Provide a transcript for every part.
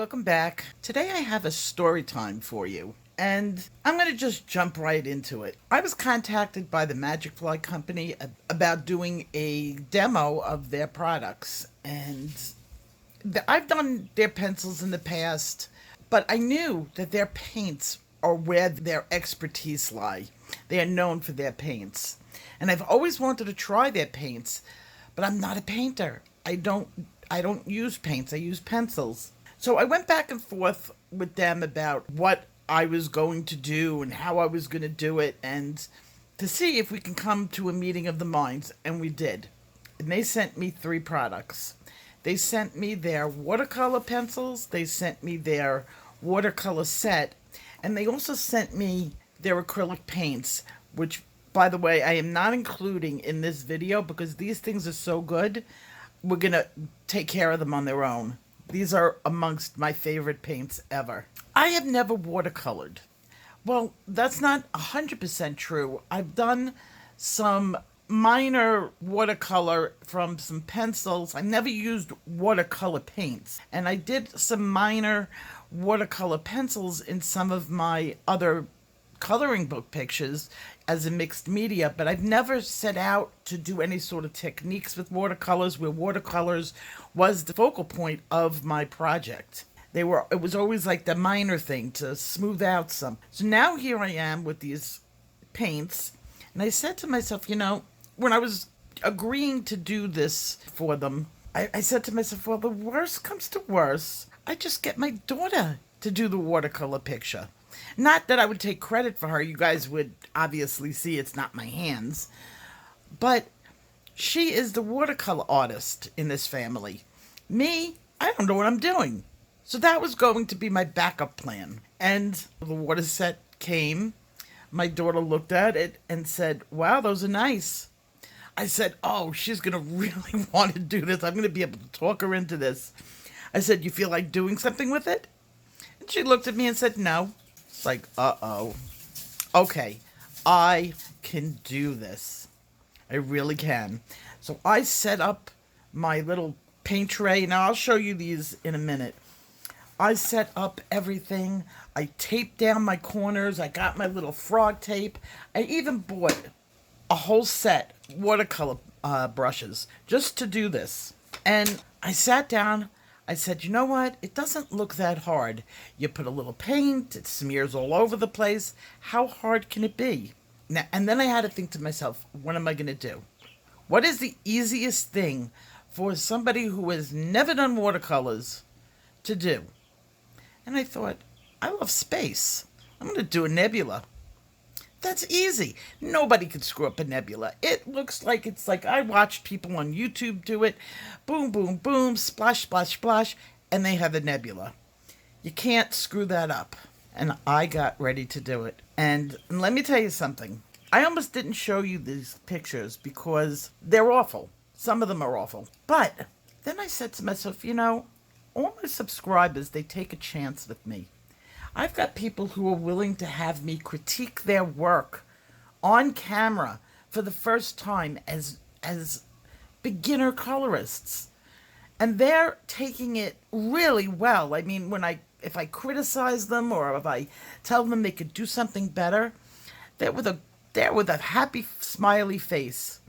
welcome back. Today I have a story time for you, and I'm going to just jump right into it. I was contacted by the Magicfly company about doing a demo of their products, and I've done their pencils in the past, but I knew that their paints are where their expertise lie. They are known for their paints, and I've always wanted to try their paints, but I'm not a painter. I don't use paints. I use pencils. So I went back and forth with them about what I was going to do and how I was going to do it, and to see if we can come to a meeting of the minds, and we did. And they sent me 3 products. They sent me their watercolor pencils, they sent me their watercolor set, and they also sent me their acrylic paints, which, by the way, I am not including in this video because these things are so good. We're going to take care of them on their own. These are amongst my favorite paints ever. I have never watercolored. Well, that's not 100% true. I've done some minor watercolor from some pencils. I never used watercolor paints. And I did some minor watercolor pencils in some of my other coloring book pictures as a mixed media, but I've never set out to do any sort of techniques with watercolors where watercolors was the focal point of my project. It was always like the minor thing to smooth out some. So now here I am with these paints, and I said to myself, when I was agreeing to do this for them, I said to myself, well, the worst comes to worst, I just get my daughter to do the watercolor picture. Not that I would take credit for her. You guys would obviously see it's not my hands. But she is the watercolor artist in this family. Me, I don't know what I'm doing. So that was going to be my backup plan. And the water set came. My daughter looked at it and said, wow, those are nice. I said, oh, she's going to really want to do this. I'm going to be able to talk her into this. I said, you feel like doing something with it? And she looked at me and said, no. It's like, uh-oh. Okay, I can do this. I really can. So I set up my little paint tray. Now, I'll show you these in a minute. I set up everything. I taped down my corners. I got my little frog tape. I even bought a whole set watercolor brushes just to do this. And I sat down. I said, you know what? It doesn't look that hard. You put a little paint, it smears all over the place. How hard can it be? Now, and then I had to think to myself, what am I going to do? What is the easiest thing for somebody who has never done watercolors to do? And I thought, I love space. I'm going to do a nebula. That's easy. Nobody could screw up a nebula. It looks like I watched people on YouTube do it. Boom, boom, boom, splash, splash, splash, and they have a nebula. You can't screw that up. And I got ready to do it. And let me tell you something. I almost didn't show you these pictures because they're awful. Some of them are awful. But then I said to myself, all my subscribers, they take a chance with me. I've got people who are willing to have me critique their work on camera for the first time as beginner colorists. And they're taking it really well. I mean, if I criticize them or if I tell them they could do something better, they're with a happy, smiley face.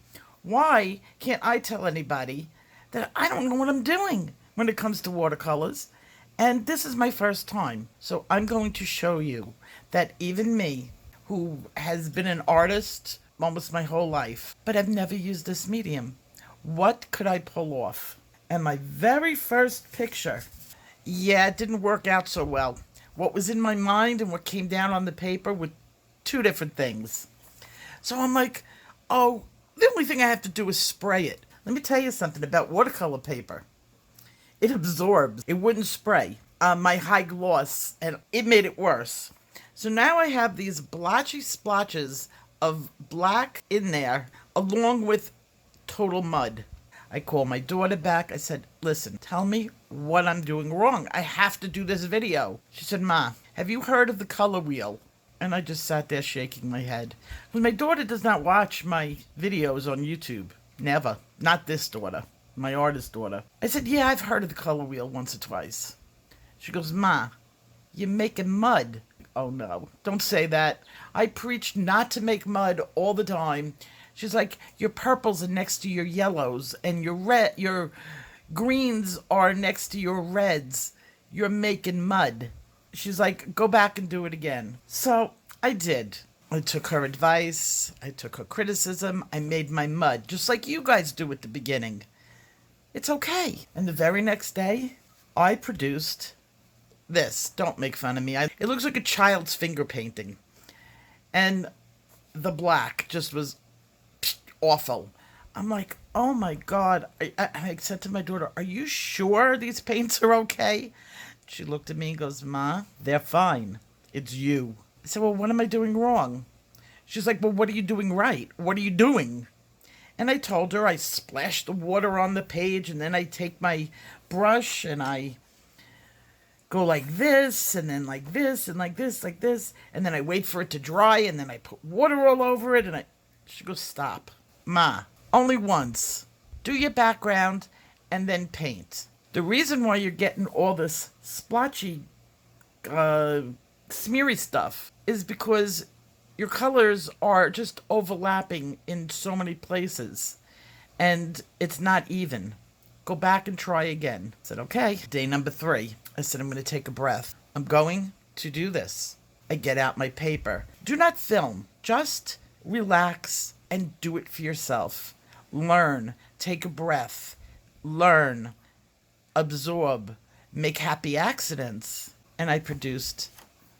Why can't I tell anybody that I don't know what I'm doing when it comes to watercolors? And this is my first time, so I'm going to show you that even me, who has been an artist almost my whole life, but I've never used this medium, what could I pull off? And my very first picture, it didn't work out so well. What was in my mind and what came down on the paper were 2 different things. So I'm like, oh, the only thing I have to do is spray it. Let me tell you something about watercolor paper. It absorbs. It wouldn't spray. My high gloss, and it made it worse. So now I have these blotchy splotches of black in there, along with total mud. I called my daughter back. I said, listen, tell me what I'm doing wrong. I have to do this video. She said, Ma, have you heard of the color wheel? And I just sat there shaking my head. Because my daughter does not watch my videos on YouTube. Never. Not this daughter. My artist daughter. I said, yeah, I've heard of the color wheel once or twice. She goes, Ma, you're making mud. Oh no, don't say that. I preach not to make mud all the time. She's like, your purples are next to your yellows, and your greens are next to your reds. You're making mud. She's like, go back and do it again. So I did. I took her advice. I took her criticism. I made my mud, just like you guys do at the beginning. It's okay. And the very next day, I produced this. Don't make fun of me. It looks like a child's finger painting. And the black just was awful. I'm like, oh my God. I said to my daughter, are you sure these paints are okay? She looked at me and goes, Ma, they're fine. It's you. I said, well, what am I doing wrong? She's like, well, what are you doing right? What are you doing? And I told her I splashed the water on the page, and then I take my brush and I go like this, and then like this, and like this, like this, and then I wait for it to dry, and then I put water all over it, and she goes, stop. Ma, only once. Do your background, and then paint. The reason why you're getting all this splotchy, smeary stuff is because your colors are just overlapping in so many places, and it's not even. Go back and try again. I said, okay. Day number 3. I said, I'm going to take a breath. I'm going to do this. I get out my paper. Do not film. Just relax and do it for yourself. Learn. Take a breath. Learn. Absorb. Make happy accidents. And I produced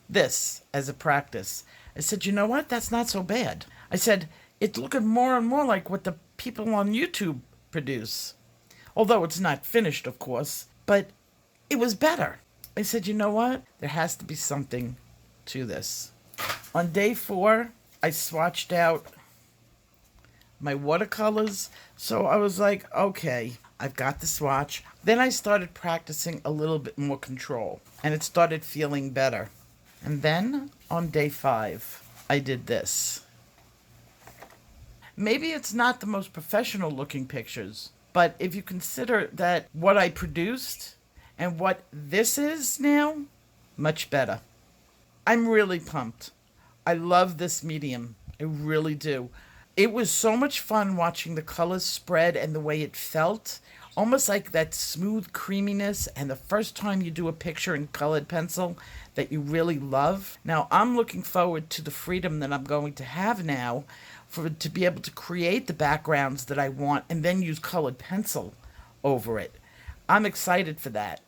this as a practice. I said, you know what? That's not so bad. I said, it's looking more and more like what the people on YouTube produce. Although it's not finished, of course, but it was better. I said, you know what? There has to be something to this. On day 4, I swatched out my watercolors. So I was like, okay, I've got the swatch. Then I started practicing a little bit more control, and it started feeling better. And then on day 5, I did this. Maybe it's not the most professional looking pictures, but if you consider that what I produced and what this is now, much better. I'm really pumped. I love this medium. I really do. It was so much fun watching the colors spread and the way it felt. Almost like that smooth creaminess, and the first time you do a picture in colored pencil that you really love. Now, I'm looking forward to the freedom that I'm going to have now to be able to create the backgrounds that I want and then use colored pencil over it. I'm excited for that.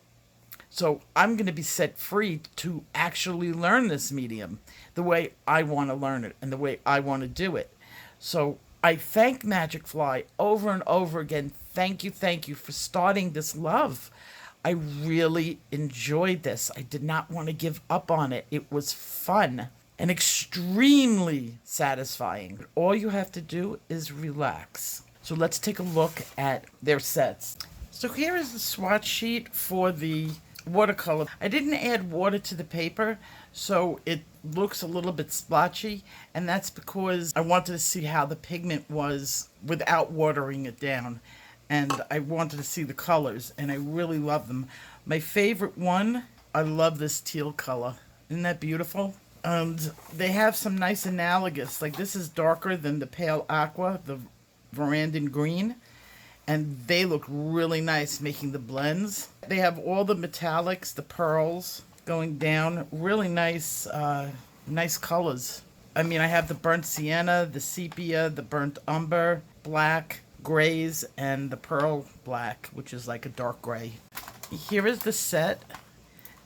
So I'm going to be set free to actually learn this medium the way I want to learn it and the way I want to do it. So I thank Magicfly over and over again. Thank you for starting this love. I really enjoyed this. I did not want to give up on it. It was fun and extremely satisfying. All you have to do is relax. So let's take a look at their sets. So here is the swatch sheet for the watercolor. I didn't add water to the paper, so it looks a little bit splotchy, and that's because I wanted to see how the pigment was without watering it down. And I wanted to see the colors, and I really love them. My favorite one, I love this teal color. Isn't that beautiful? And they have some nice analogous, like this is darker than the pale aqua, the Verandan green, and they look really nice making the blends. They have all the metallics, the pearls going down, really nice, nice colors. I mean, I have the burnt sienna, the sepia, the burnt umber, black, grays, and the pearl black, which is like a dark gray. Here is the set.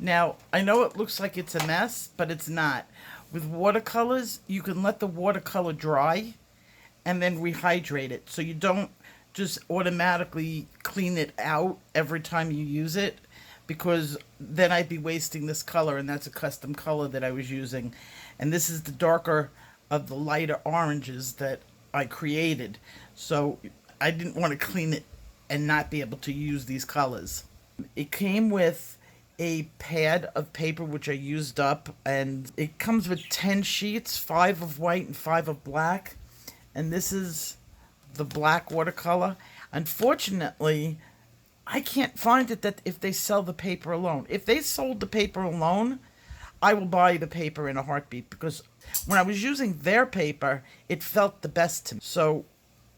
Now, I know it looks like it's a mess, but it's not. With watercolors, you can let the watercolor dry and then rehydrate it, so you don't just automatically clean it out every time you use it, because then I'd be wasting this color, and that's a custom color that I was using. And this is the darker of the lighter oranges that I created. So I didn't want to clean it and not be able to use these colors. It came with a pad of paper, which I used up, and it comes with 10 sheets, 5 of white and 5 of black. And this is the black watercolor. Unfortunately, I can't find it that if they sell the paper alone. If they sold the paper alone, I will buy the paper in a heartbeat, because when I was using their paper, it felt the best to me. So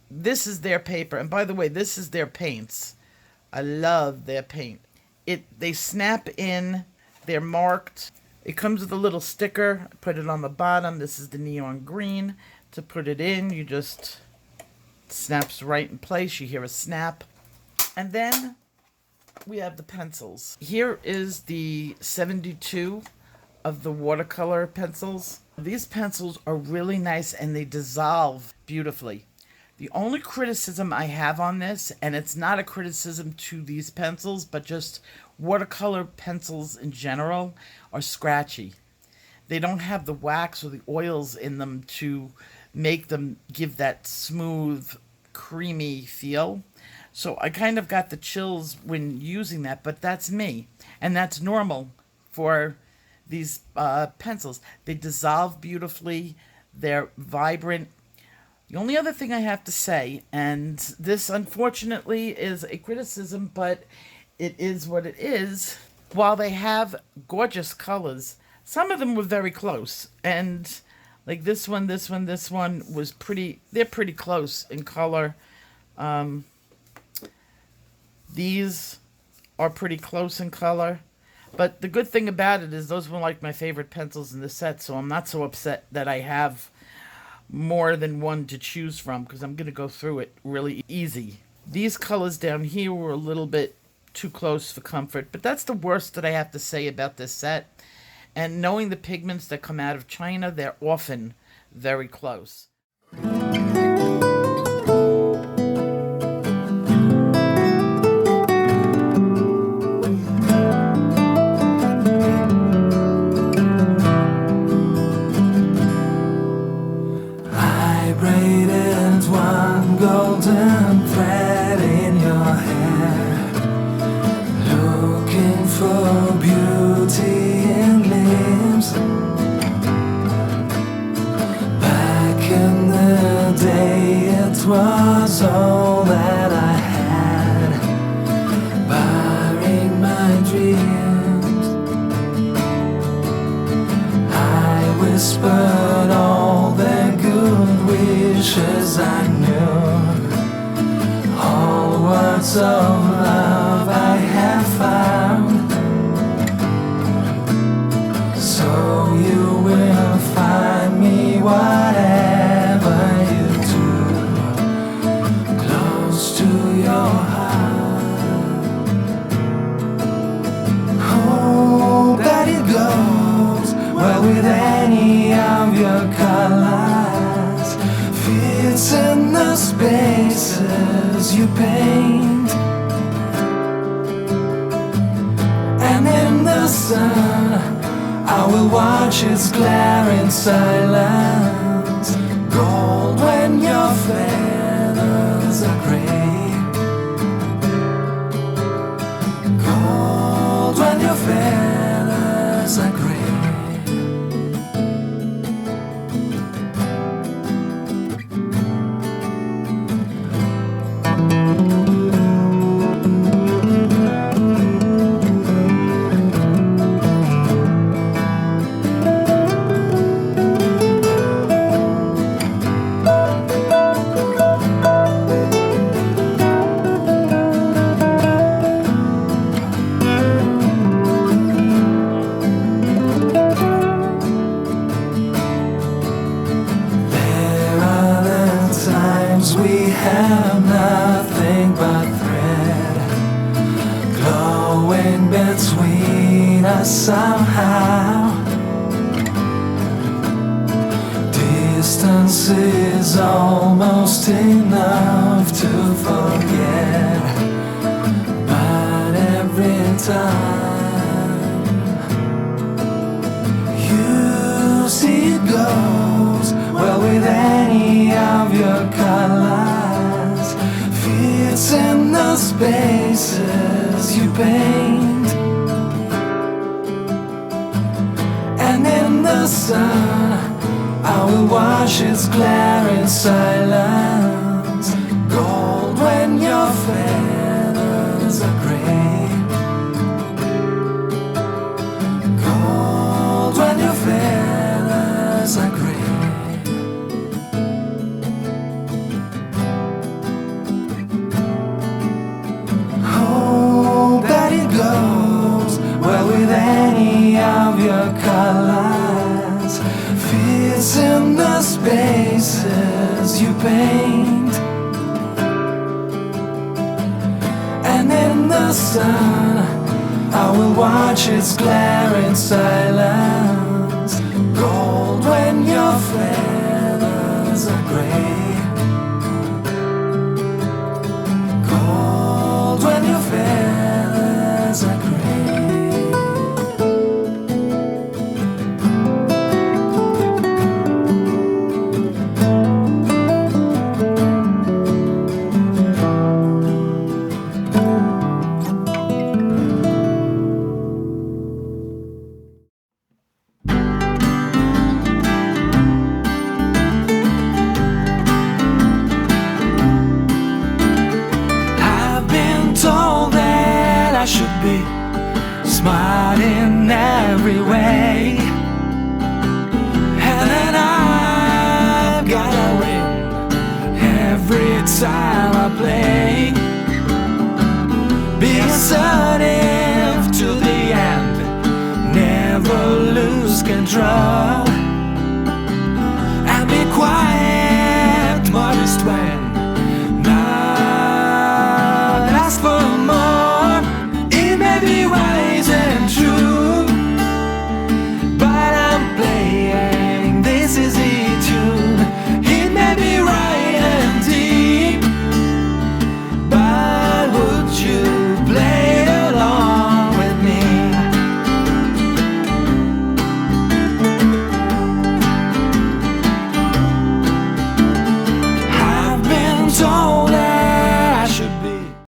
this is their paper. And by the way, this is their paints. I love their paint. They snap in, they're marked. It comes with a little sticker. I put it on the bottom. This is the neon green. To put it in, you just snaps right in place. You hear a snap. And then we have the pencils. Here is the 72 of the watercolor pencils. These pencils are really nice and they dissolve beautifully. The only criticism I have on this, and it's not a criticism to these pencils, but just watercolor pencils in general, are scratchy. They don't have the wax or the oils in them to make them give that smooth, creamy feel. So I kind of got the chills when using that, but that's me. And that's normal for these pencils. They dissolve beautifully. They're vibrant. The only other thing I have to say, and this unfortunately is a criticism, but it is what it is. While they have gorgeous colors, some of them were very close. And like this one was they're pretty close in color. These are pretty close in color. But the good thing about it is those were like my favorite pencils in the set, so I'm not so upset that I have more than one to choose from, because I'm going to go through it really easy. These colors down here were a little bit too close for comfort, but that's the worst that I have to say about this set. And knowing the pigments that come out of China, they're often very close. Golden thread in your hair, looking for beauty in limbs. Back in the day, it was all that I had, barring my dreams. I whispered all the good wishes I knew. Words of love I have found, so you will find me whatever you do, close to your heart. Hope that it goes well with any of your colors, fits in the spaces you paint, and in the sun I will watch its glare in silence. Gold when your feathers are gray, gold when your feathers are gray. We have nothing but thread glowing between us somehow. Distance is almost enough to forget, but every time you see it goes well with any of your colors, fits in the spaces you paint, and in the sun I will watch its glare in silence. Gold when your feathers are gray. faces you paint, and in the sun I will watch its glare in silence. Gold when your feathers are gray, gold when your feathers are gray. I should be smart in every way, and then I've gotta win every time